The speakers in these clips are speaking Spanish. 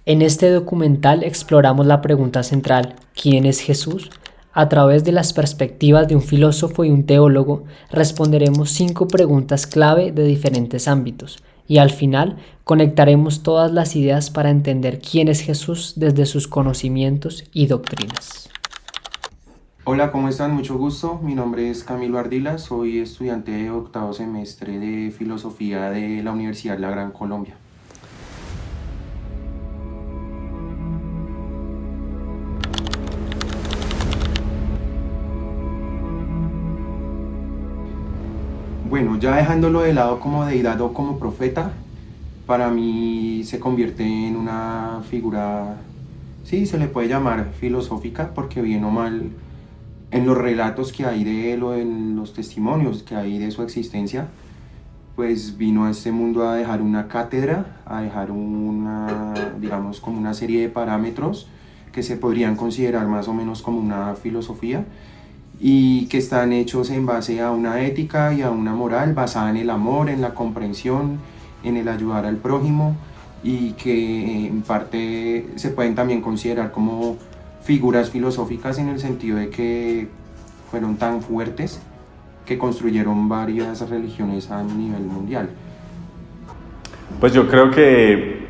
En este documental exploramos la pregunta central, ¿quién es Jesús? A través de las perspectivas de un filósofo y un teólogo, responderemos 5 preguntas clave de diferentes ámbitos y al final conectaremos todas las ideas para entender quién es Jesús desde sus conocimientos y doctrinas. Hola, ¿cómo están? Mucho gusto. Mi nombre es Camilo Ardila, soy estudiante de octavo semestre de Filosofía de la Universidad La Gran Colombia. Bueno, ya dejándolo de lado como deidad o como profeta, para mí se convierte en una figura, sí, se le puede llamar filosófica, porque bien o mal, en los relatos que hay de él o en los testimonios que hay de su existencia, pues vino a este mundo a dejar una cátedra, a dejar una, digamos, como una serie de parámetros que se podrían considerar más o menos como una filosofía y que están hechos en base a una ética y a una moral basada en el amor, en la comprensión, en el ayudar al prójimo y que en parte se pueden también considerar como figuras filosóficas en el sentido de que fueron tan fuertes que construyeron varias religiones a nivel mundial. Pues yo creo que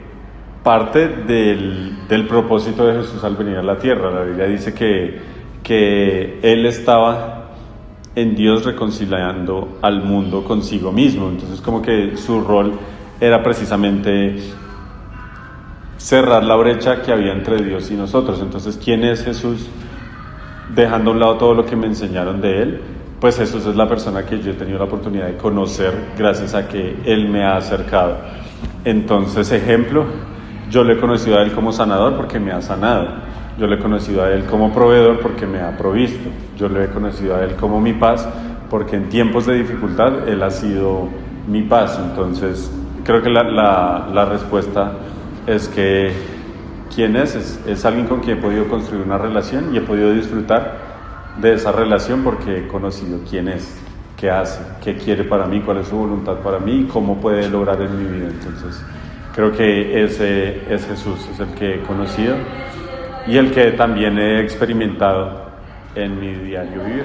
parte del propósito de Jesús al venir a la tierra, la Biblia dice que Él estaba en Dios reconciliando al mundo consigo mismo, entonces como que su rol era precisamente cerrar la brecha que había entre Dios y nosotros. Entonces, ¿quién es Jesús? Dejando a un lado todo lo que me enseñaron de Él, pues Jesús es la persona que yo he tenido la oportunidad de conocer gracias a que Él me ha acercado. Entonces, ejemplo, yo le he conocido a Él como sanador porque me ha sanado. Yo le he conocido a Él como proveedor porque me ha provisto. Yo le he conocido a Él como mi paz porque en tiempos de dificultad Él ha sido mi paz. Entonces, creo que la respuesta es que ¿quién es alguien con quien he podido construir una relación y he podido disfrutar de esa relación porque he conocido quién es, qué hace, qué quiere para mí, cuál es su voluntad para mí y cómo puede lograr en mi vida. Entonces, creo que ese es Jesús, es el que he conocido y el que también he experimentado en mi diario vivir.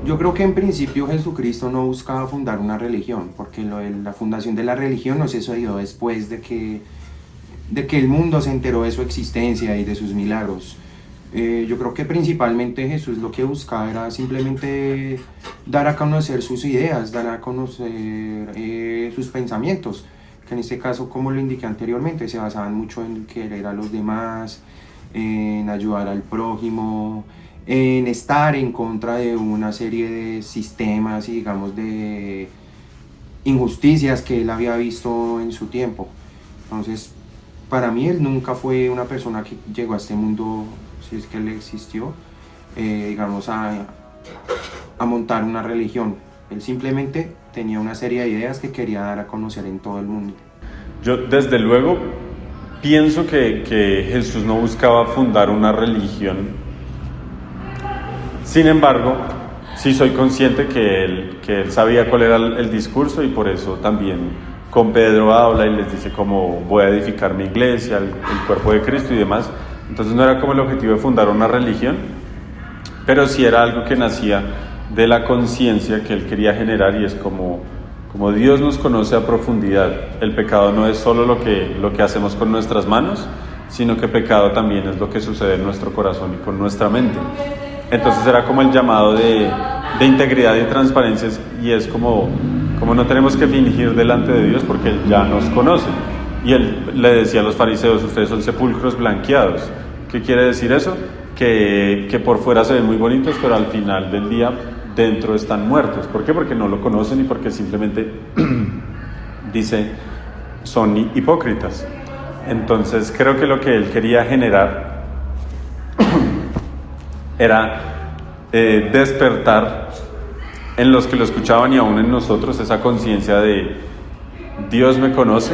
Yo creo que en principio Jesucristo no buscaba fundar una religión, porque la fundación de la religión no se dio después de que el mundo se enteró de su existencia y de sus milagros. Yo creo que principalmente Jesús lo que buscaba era simplemente dar a conocer sus ideas, dar a conocer sus pensamientos, que en este caso, como lo indiqué anteriormente, se basaban mucho en querer a los demás, en ayudar al prójimo, en estar en contra de una serie de sistemas y digamos de injusticias que él había visto en su tiempo. Entonces, para mí él nunca fue una persona que llegó a este mundo, si es que él existió, digamos a montar una religión. Él simplemente tenía una serie de ideas que quería dar a conocer en todo el mundo. Yo desde luego pienso que Jesús no buscaba fundar una religión. Sin embargo, sí soy consciente que él sabía cuál era el discurso y por eso también con Pedro habla y les dice cómo voy a edificar mi iglesia, el cuerpo de Cristo y demás. Entonces no era como el objetivo de fundar una religión, pero sí era algo que nacía de la conciencia que él quería generar y es como Dios nos conoce a profundidad. El pecado no es solo lo que hacemos con nuestras manos, sino que pecado también es lo que sucede en nuestro corazón y con nuestra mente. Entonces era como el llamado de integridad y transparencia y es como no tenemos que fingir delante de Dios porque Él ya nos conoce. Y Él le decía a los fariseos, ustedes son sepulcros blanqueados. ¿Qué quiere decir eso? Que por fuera se ven muy bonitos, pero al final del día dentro están muertos. ¿Por qué? Porque no lo conocen y porque simplemente dice son hipócritas. Entonces creo que lo que Él quería generar era despertar en los que lo escuchaban y aún en nosotros esa conciencia de Dios me conoce,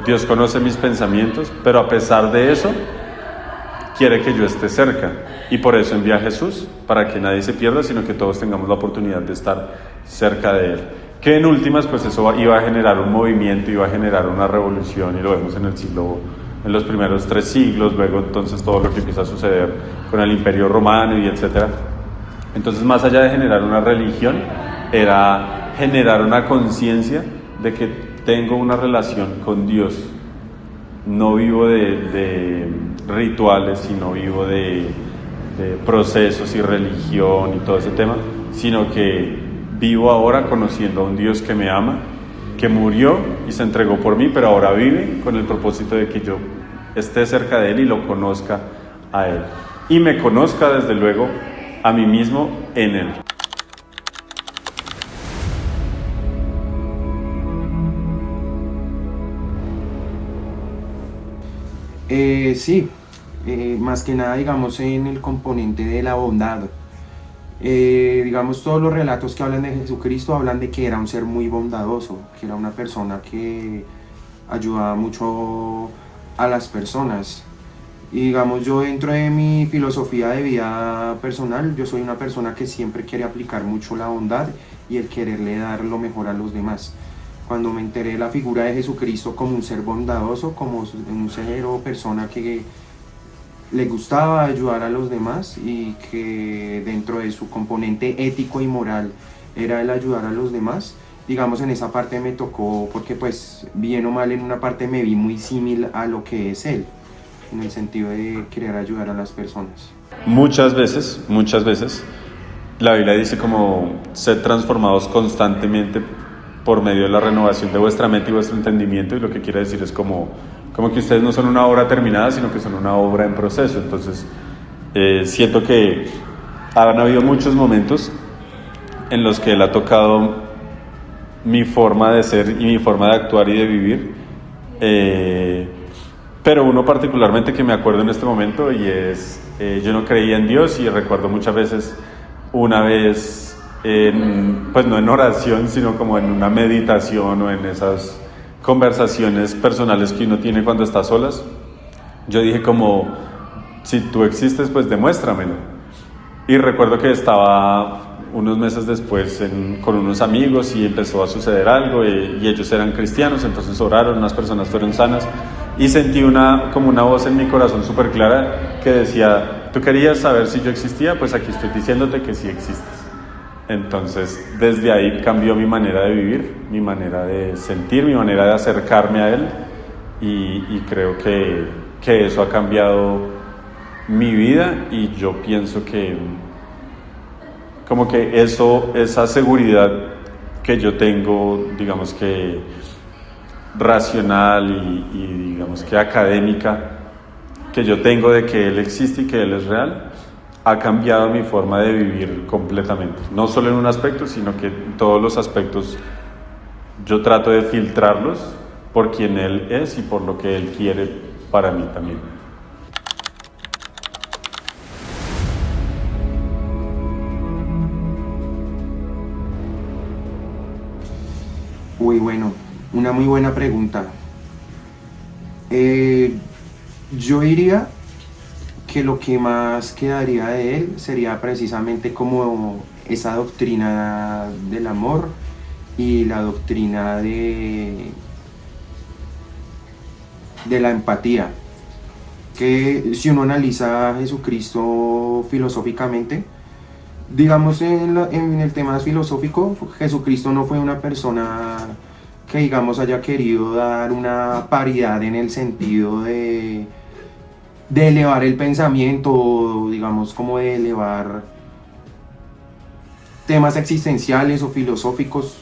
Dios conoce mis pensamientos, pero a pesar de eso quiere que yo esté cerca. Y por eso envía a Jesús, para que nadie se pierda, sino que todos tengamos la oportunidad de estar cerca de Él. Que en últimas, pues eso iba a generar un movimiento, iba a generar una revolución, y lo vemos en los primeros 3 siglos, luego entonces todo lo que empieza a suceder con el Imperio Romano y etcétera. Entonces, más allá de generar una religión, era generar una conciencia de que tengo una relación con Dios. No vivo de rituales, sino vivo de procesos y religión y todo ese tema, sino que vivo ahora conociendo a un Dios que me ama, que murió y se entregó por mí, pero ahora vive con el propósito de que yo esté cerca de Él y lo conozca a Él. Y me conozca, desde luego, a mí mismo en Él. Sí, más que nada, digamos, en el componente de la bondad. Digamos, todos los relatos que hablan de Jesucristo hablan de que era un ser muy bondadoso, que era una persona que ayudaba mucho a las personas. Y digamos, yo dentro de mi filosofía de vida personal, yo soy una persona que siempre quiere aplicar mucho la bondad y el quererle dar lo mejor a los demás. Cuando me enteré de la figura de Jesucristo como un ser bondadoso, como un ser o persona que le gustaba ayudar a los demás y que dentro de su componente ético y moral era el ayudar a los demás, digamos, en esa parte me tocó, porque pues bien o mal en una parte me vi muy similar a lo que es él, en el sentido de querer ayudar a las personas. Muchas veces, la Biblia dice como sed transformados constantemente por medio de la renovación de vuestra mente y vuestro entendimiento, y lo que quiere decir es como que ustedes no son una obra terminada, sino que son una obra en proceso. Entonces, siento que han habido muchos momentos en los que Él ha tocado mi forma de ser y mi forma de actuar y de vivir, pero uno particularmente que me acuerdo en este momento, y es, yo no creía en Dios, y recuerdo muchas veces, una vez, pues no en oración, sino como en una meditación o en esas conversaciones personales que uno tiene cuando está a solas, yo dije como, si tú existes, pues demuéstramelo. Y recuerdo que estaba unos meses después con unos amigos y empezó a suceder algo, y ellos eran cristianos, entonces oraron, unas personas fueron sanas, y sentí como una voz en mi corazón súper clara que decía, ¿tú querías saber si yo existía? Pues aquí estoy diciéndote que sí existes. Entonces, desde ahí cambió mi manera de vivir, mi manera de sentir, mi manera de acercarme a Él, y creo que eso ha cambiado mi vida, y yo pienso que como que esa seguridad que yo tengo, digamos que racional y digamos que académica, que yo tengo de que Él existe y que Él es real, ha cambiado mi forma de vivir completamente. No solo en un aspecto, sino que en todos los aspectos yo trato de filtrarlos por quien Él es y por lo que Él quiere para mí también. Uy, bueno, una muy buena pregunta. Yo diría que lo que más quedaría de él sería precisamente como esa doctrina del amor y la doctrina de la empatía, que si uno analiza a Jesucristo filosóficamente, digamos en el tema filosófico, Jesucristo no fue una persona que digamos haya querido dar una paridad en el sentido de elevar el pensamiento, digamos como de elevar temas existenciales o filosóficos,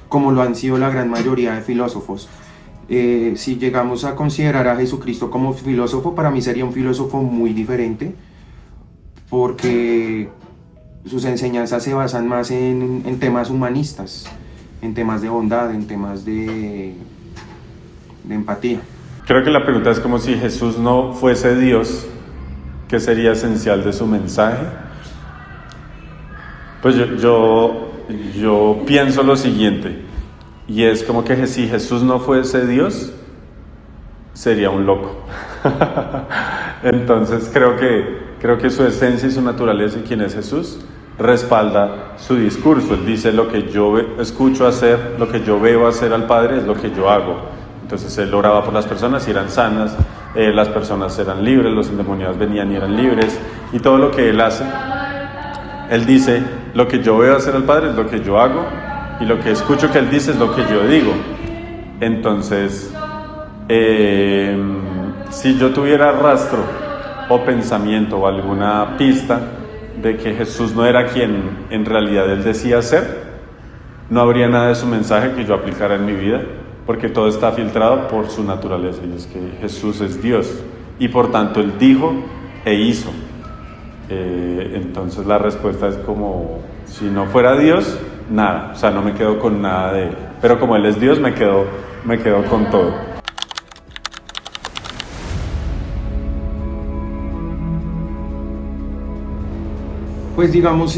como lo han sido la gran mayoría de filósofos. Si llegamos a considerar a Jesucristo como filósofo, para mí sería un filósofo muy diferente, porque sus enseñanzas se basan más en temas humanistas, en temas de bondad, en temas de empatía. Creo que la pregunta es como si Jesús no fuese Dios, ¿qué sería esencial de su mensaje? Pues yo pienso lo siguiente, y es como que si Jesús no fuese Dios, sería un loco. Entonces creo que creo que su esencia y su naturaleza y quién es Jesús respalda su discurso. Él dice: lo que yo escucho hacer, lo que yo veo hacer al Padre es lo que yo hago. Entonces él oraba por las personas y eran sanas, las personas eran libres, los endemoniados venían y eran libres, y todo lo que él hace, él dice: lo que yo veo hacer al Padre es lo que yo hago, y lo que escucho que él dice es lo que yo digo. Entonces, si yo tuviera rastro o pensamiento o alguna pista de que Jesús no era quien en realidad él decía ser, no habría nada de su mensaje que yo aplicara en mi vida, porque todo está filtrado por su naturaleza, y es que Jesús es Dios, y por tanto él dijo e hizo. Entonces la respuesta es como, si no fuera Dios, nada, o sea, no me quedo con nada de él, pero como él es Dios, me quedo con todo. Pues digamos,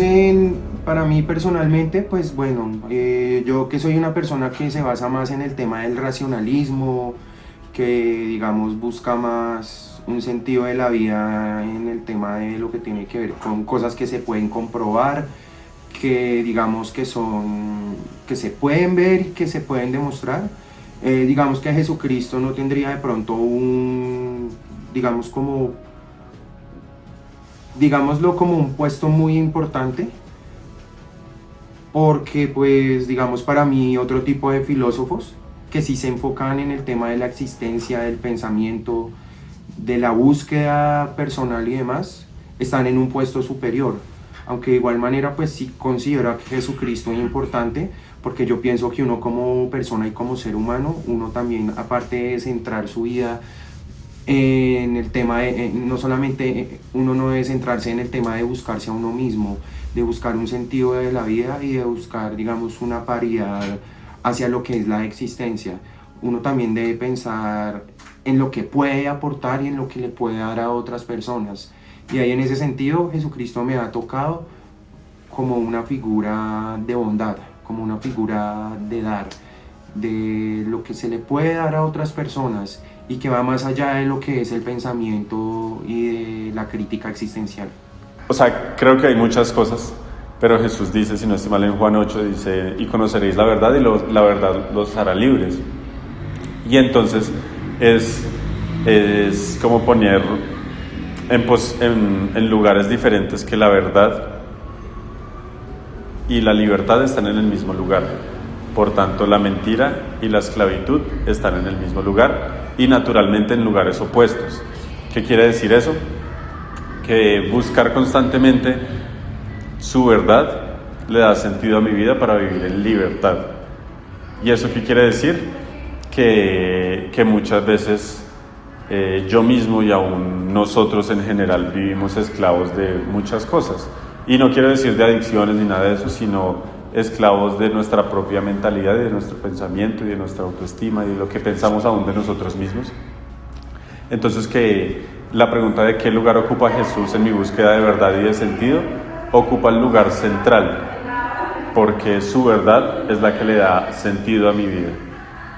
para mí personalmente, pues bueno, yo que soy una persona que se basa más en el tema del racionalismo, que digamos busca más un sentido de la vida en el tema de lo que tiene que ver con cosas que se pueden comprobar, que digamos que se pueden ver y que se pueden demostrar. Digamos que Jesucristo no tendría de pronto digámoslo como un puesto muy importante, porque pues digamos para mí otro tipo de filósofos que sí se enfocan en el tema de la existencia, del pensamiento, de la búsqueda personal y demás, están en un puesto superior, aunque de igual manera pues sí considero que Jesucristo es importante, porque yo pienso que uno como persona y como ser humano, uno también, aparte de centrar su vida en el tema de, no solamente uno no debe centrarse en el tema de buscarse a uno mismo, de buscar un sentido de la vida y de buscar, digamos, una paridad hacia lo que es la existencia. Uno también debe pensar en lo que puede aportar y en lo que le puede dar a otras personas. Y ahí en ese sentido Jesucristo me ha tocado como una figura de bondad, como una figura de dar, de lo que se le puede dar a otras personas y que va más allá de lo que es el pensamiento y de la crítica existencial. O sea, creo que hay muchas cosas, pero Jesús dice, si no estoy mal, en Juan 8, dice: y conoceréis la verdad, y la verdad los hará libres. Y entonces es como poner en lugares diferentes que la verdad y la libertad están en el mismo lugar. Por tanto, la mentira y la esclavitud están en el mismo lugar, y naturalmente en lugares opuestos. ¿Qué quiere decir eso? Que buscar constantemente su verdad le da sentido a mi vida para vivir en libertad. ¿Y eso qué quiere decir? Que muchas veces yo mismo y aún nosotros en general vivimos esclavos de muchas cosas. Y no quiero decir de adicciones ni nada de eso, sino esclavos de nuestra propia mentalidad, de nuestro pensamiento y de nuestra autoestima y de lo que pensamos aún de nosotros mismos. Entonces, que la pregunta de qué lugar ocupa Jesús en mi búsqueda de verdad y de sentido, ocupa el lugar central, porque su verdad es la que le da sentido a mi vida.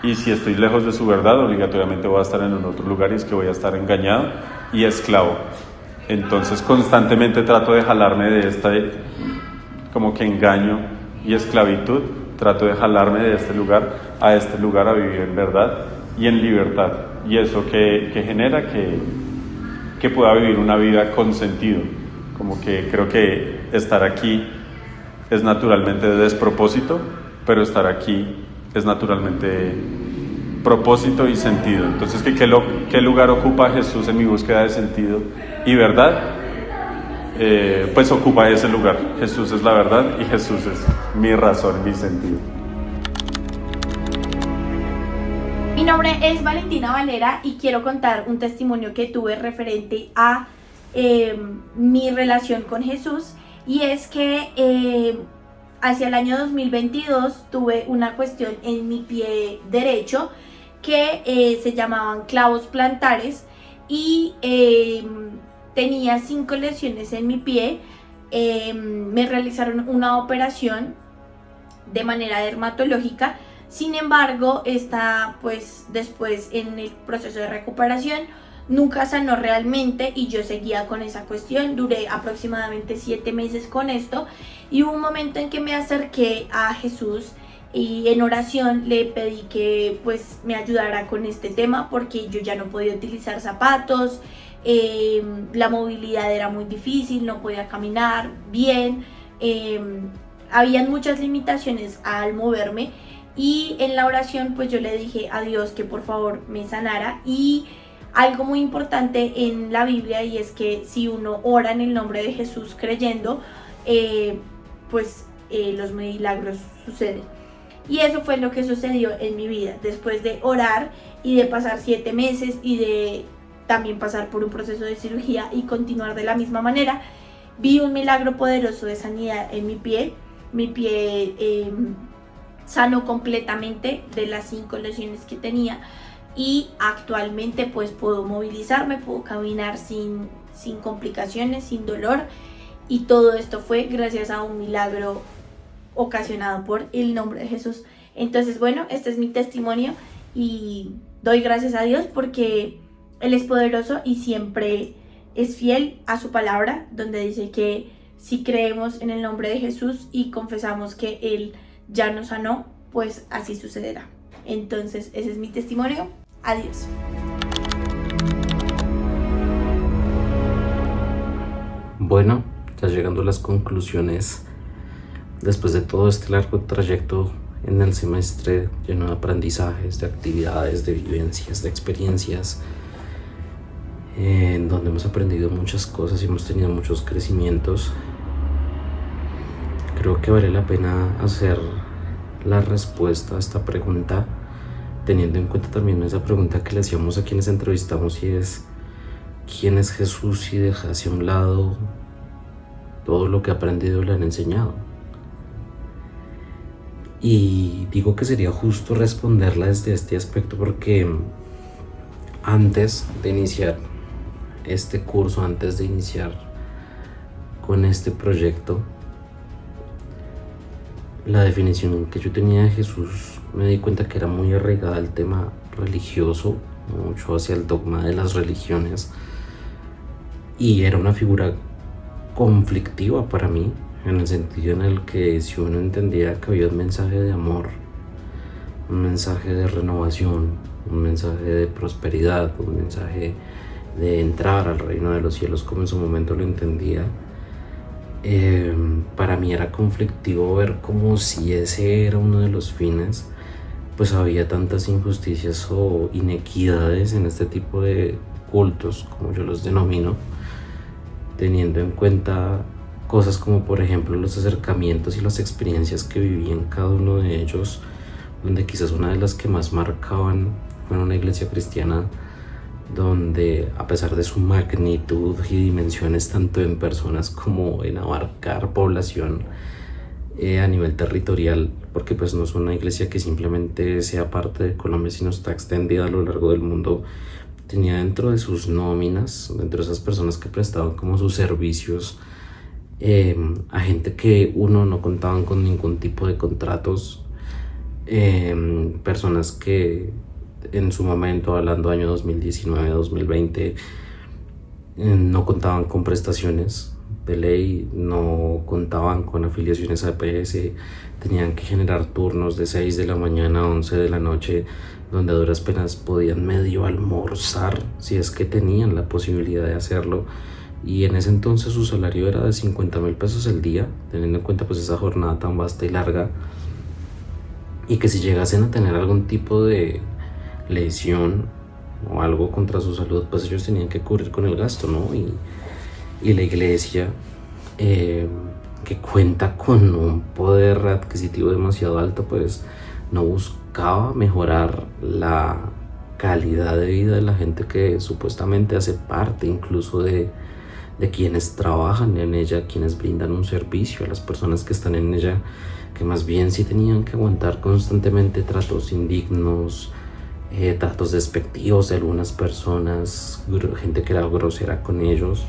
Y si estoy lejos de su verdad, obligatoriamente voy a estar en un otro lugar, y es que voy a estar engañado y esclavo. Entonces constantemente trato de jalarme de como que engaño y esclavitud, trato de jalarme de este lugar a vivir en verdad y en libertad. Y eso que genera que pueda vivir una vida con sentido. Como que creo que estar aquí es naturalmente de despropósito, pero estar aquí es naturalmente propósito y sentido. Entonces, ¿qué lugar ocupa Jesús en mi búsqueda de sentido y verdad? Pues ocupa ese lugar. Jesús es la verdad y Jesús es mi razón, mi sentido. Mi nombre es Valentina Valera y quiero contar un testimonio que tuve referente a mi relación con Jesús, y es que hacia el año 2022 tuve una cuestión en mi pie derecho que se llamaban clavos plantares, y tenía 5 lesiones en mi pie. Me realizaron una operación de manera dermatológica. Sin embargo, pues después en el proceso de recuperación nunca sanó realmente y yo seguía con esa cuestión. Duré aproximadamente 7 meses con esto y hubo un momento en que me acerqué a Jesús y en oración le pedí que pues me ayudara con este tema, porque yo ya no podía utilizar zapatos, la movilidad era muy difícil, no podía caminar bien, habían muchas limitaciones al moverme, y en la oración pues yo le dije a Dios que por favor me sanara. Y algo muy importante en la Biblia, y es que si uno ora en el nombre de Jesús creyendo, los milagros suceden. Y eso fue lo que sucedió en mi vida. Después de orar y de pasar 7 meses y de también pasar por un proceso de cirugía y continuar de la misma manera, vi un milagro poderoso de sanidad en mi pie. Mi pie sanó completamente de las 5 lesiones que tenía, y actualmente pues puedo movilizarme, puedo caminar sin complicaciones, sin dolor, y todo esto fue gracias a un milagro ocasionado por el nombre de Jesús. Entonces, bueno, este es mi testimonio y doy gracias a Dios porque Él es poderoso y siempre es fiel a su palabra, donde dice que si creemos en el nombre de Jesús y confesamos que Él ya nos sanó, pues así sucederá. Entonces, ese es mi testimonio. Adiós. Bueno, ya llegando a las conclusiones, después de todo este largo trayecto en el semestre lleno de aprendizajes, de actividades, de vivencias, de experiencias, en donde hemos aprendido muchas cosas y hemos tenido muchos crecimientos, creo que vale la pena hacer la respuesta a esta pregunta teniendo en cuenta también esa pregunta que le hacíamos a quienes entrevistamos, y es ¿quién es Jesús? Y deja hacia un lado todo lo que ha aprendido y le han enseñado. Y digo que sería justo responderla desde este aspecto porque antes de iniciar este curso, antes de iniciar con este proyecto, la definición que yo tenía de Jesús me di cuenta que era muy arraigada al tema religioso, mucho hacia el dogma de las religiones, y era una figura conflictiva para mí, en el sentido en el que si uno entendía que había un mensaje de amor, un mensaje de renovación, un mensaje de prosperidad, un mensaje de entrar al reino de los cielos como en su momento lo entendía, para mí era conflictivo ver como si ese era uno de los fines, pues había tantas injusticias o inequidades en este tipo de cultos, como yo los denomino, teniendo en cuenta cosas como por ejemplo los acercamientos y las experiencias que viví en cada uno de ellos, donde quizás una de las que más marcaban fue en una iglesia cristiana donde, a pesar de su magnitud y dimensiones tanto en personas como en abarcar población a nivel territorial, porque pues no es una iglesia que simplemente sea parte de Colombia, sino está extendida a lo largo del mundo, tenía dentro de sus nóminas, dentro de esas personas que prestaban como sus servicios a gente que no contaban con ningún tipo de contratos, personas que en su momento, hablando año 2019, 2020, no contaban con prestaciones de ley, no contaban con afiliaciones a EPS, tenían que generar turnos de 6 de la mañana a 11 de la noche, donde a duras penas podían medio almorzar, si es que tenían la posibilidad de hacerlo, y en ese entonces su salario era de 50,000 pesos al día, teniendo en cuenta pues esa jornada tan vasta y larga, y que si llegasen a tener algún tipo de lesión o algo contra su salud, pues ellos tenían que cubrir con el gasto, ¿no? Y la iglesia, que cuenta con un poder adquisitivo demasiado alto, pues no buscaba mejorar la calidad de vida de la gente que supuestamente hace parte incluso de quienes trabajan en ella, quienes brindan un servicio a las personas que están en ella, que más bien sí tenían que aguantar constantemente tratos indignos, tratos despectivos de algunas personas, gente que era grosera con ellos,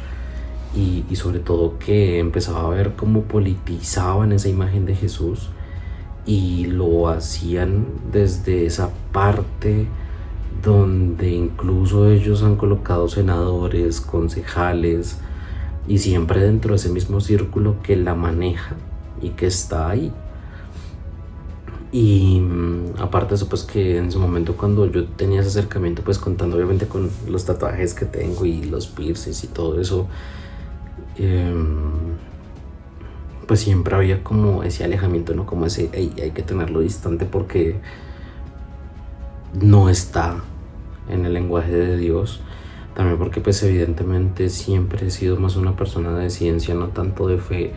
y sobre todo que empezaba a ver cómo politizaban esa imagen de Jesús y lo hacían desde esa parte donde incluso ellos han colocado senadores, concejales, y siempre dentro de ese mismo círculo que la maneja y que está ahí. Y aparte de eso, pues que en su momento cuando yo tenía ese acercamiento, pues contando obviamente con los tatuajes que tengo y los piercings y todo eso, pues siempre había como ese alejamiento, ¿no? Como ese, hey, hay que tenerlo distante porque no está en el lenguaje de Dios. También porque pues evidentemente siempre he sido más una persona de ciencia, no tanto de fe.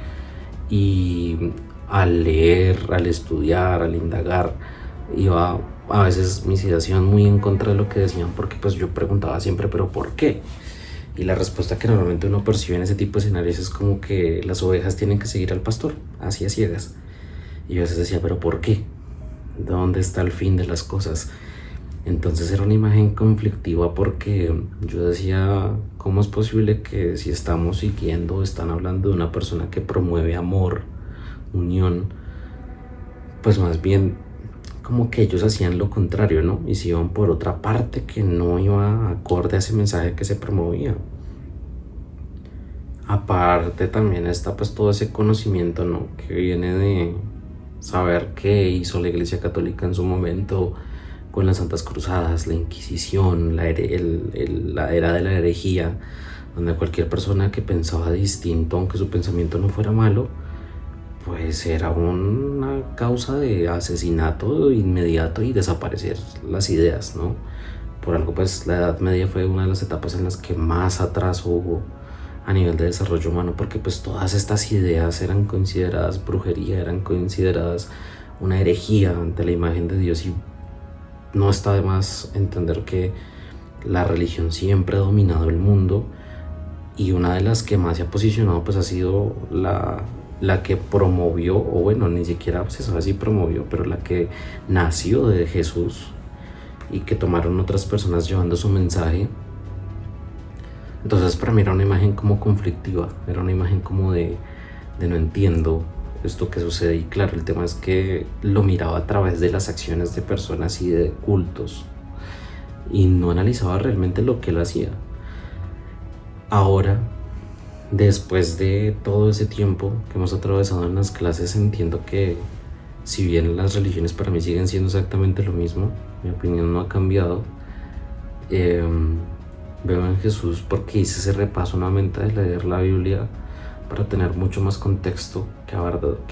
Y al leer, al estudiar, al indagar, iba a veces mis ideas iban muy en contra de lo que decían, porque pues yo preguntaba siempre, ¿pero por qué? Y la respuesta que normalmente uno percibe en ese tipo de escenarios es como que las ovejas tienen que seguir al pastor, así a ciegas. Y yo a veces decía, ¿pero por qué? ¿Dónde está el fin de las cosas? Entonces era una imagen conflictiva porque yo decía, ¿cómo es posible que si estamos siguiendo, están hablando de una persona que promueve amor, unión, pues más bien como que ellos hacían lo contrario, ¿no? Y se iban por otra parte que no iba acorde a ese mensaje que se promovía. Aparte también está pues todo ese conocimiento, ¿no? Que viene de saber qué hizo la Iglesia Católica en su momento con las Santas Cruzadas, la Inquisición, la era de la herejía, donde cualquier persona que pensaba distinto, aunque su pensamiento no fuera malo, pues era una causa de asesinato inmediato y desaparecer las ideas, ¿no? Por algo pues la Edad Media fue una de las etapas en las que más atraso hubo a nivel de desarrollo humano, porque pues todas estas ideas eran consideradas brujería, eran consideradas una herejía ante la imagen de Dios. Y no está de más entender que la religión siempre ha dominado el mundo, y una de las que más se ha posicionado pues ha sido la que promovió, o bueno, ni siquiera se sabe si promovió, pero la que nació de Jesús y que tomaron otras personas llevando su mensaje. Entonces para mí era una imagen como conflictiva, era una imagen como de no entiendo esto que sucede. Y claro, el tema es que lo miraba a través de las acciones de personas y de cultos y no analizaba realmente lo que él hacía. Ahora, después de todo ese tiempo que hemos atravesado en las clases, entiendo que si bien las religiones para mí siguen siendo exactamente lo mismo, mi opinión no ha cambiado. Veo en Jesús, porque hice ese repaso nuevamente de leer la Biblia para tener mucho más contexto que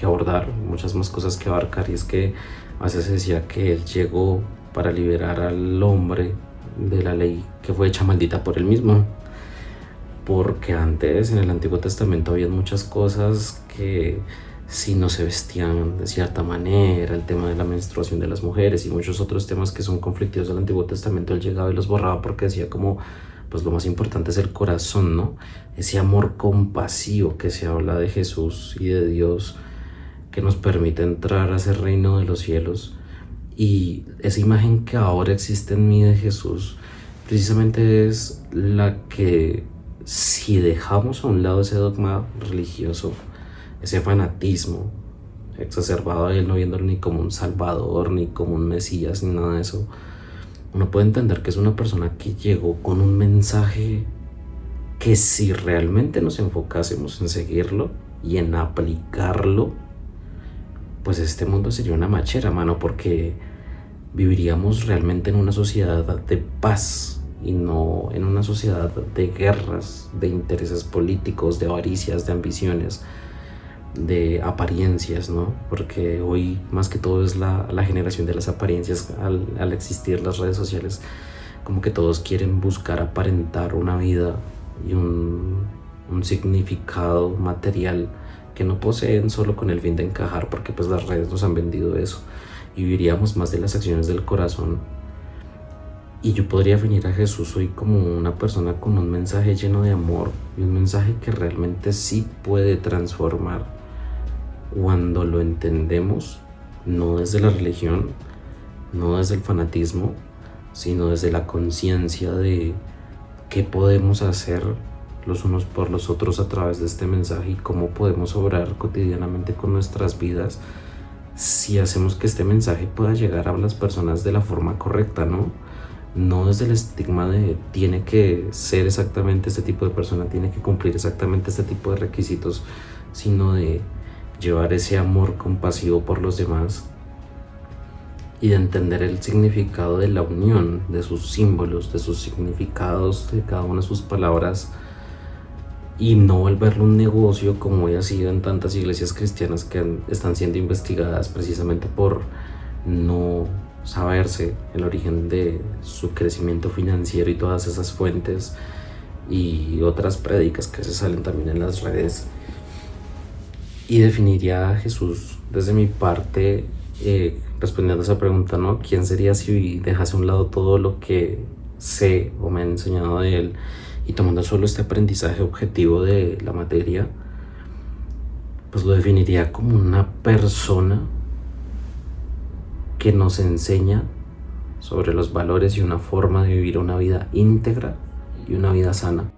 abordar, muchas más cosas que abarcar. Y es que a veces se decía que él llegó para liberar al hombre de la ley que fue hecha maldita por él mismo, porque antes en el Antiguo Testamento había muchas cosas que si no se vestían de cierta manera, el tema de la menstruación de las mujeres y muchos otros temas que son conflictivos del Antiguo Testamento, él llegaba y los borraba, porque decía como, pues lo más importante es el corazón, ¿no? Ese amor compasivo que se habla de Jesús y de Dios, que nos permite entrar a ese reino de los cielos. Y esa imagen que ahora existe en mí de Jesús precisamente es la que, si dejamos a un lado ese dogma religioso, ese fanatismo exacerbado de él, no viéndolo ni como un salvador, ni como un mesías, ni nada de eso, uno puede entender que es una persona que llegó con un mensaje que, si realmente nos enfocásemos en seguirlo y en aplicarlo, pues este mundo sería una machera, mano, porque viviríamos realmente en una sociedad de paz y no en una sociedad de guerras, de intereses políticos, de avaricias, de ambiciones, de apariencias, ¿no? Porque hoy más que todo es la generación de las apariencias. Al existir las redes sociales, como que todos quieren buscar aparentar una vida y un significado material que no poseen, solo con el fin de encajar, porque pues las redes nos han vendido eso, y viviríamos más de las acciones del corazón. Y yo podría definir a Jesús hoy como una persona con un mensaje lleno de amor, y un mensaje que realmente sí puede transformar cuando lo entendemos, no desde la religión, no desde el fanatismo, sino desde la conciencia de qué podemos hacer los unos por los otros a través de este mensaje, y cómo podemos obrar cotidianamente con nuestras vidas si hacemos que este mensaje pueda llegar a las personas de la forma correcta, ¿no? no desde el estigma de tiene que ser exactamente este tipo de persona, tiene que cumplir exactamente este tipo de requisitos, sino de llevar ese amor compasivo por los demás y de entender el significado de la unión, de sus símbolos, de sus significados, de cada una de sus palabras, y no volverlo un negocio como hoy ha sido en tantas iglesias cristianas que están siendo investigadas precisamente por no saberse el origen de su crecimiento financiero y todas esas fuentes y otras prédicas que se salen también en las redes. Y definiría a Jesús desde mi parte, respondiendo a esa pregunta, ¿no? ¿Quién sería si dejase a un lado todo lo que sé o me han enseñado de él y tomando solo este aprendizaje objetivo de la materia? Pues lo definiría como una persona que nos enseña sobre los valores y una forma de vivir una vida íntegra y una vida sana.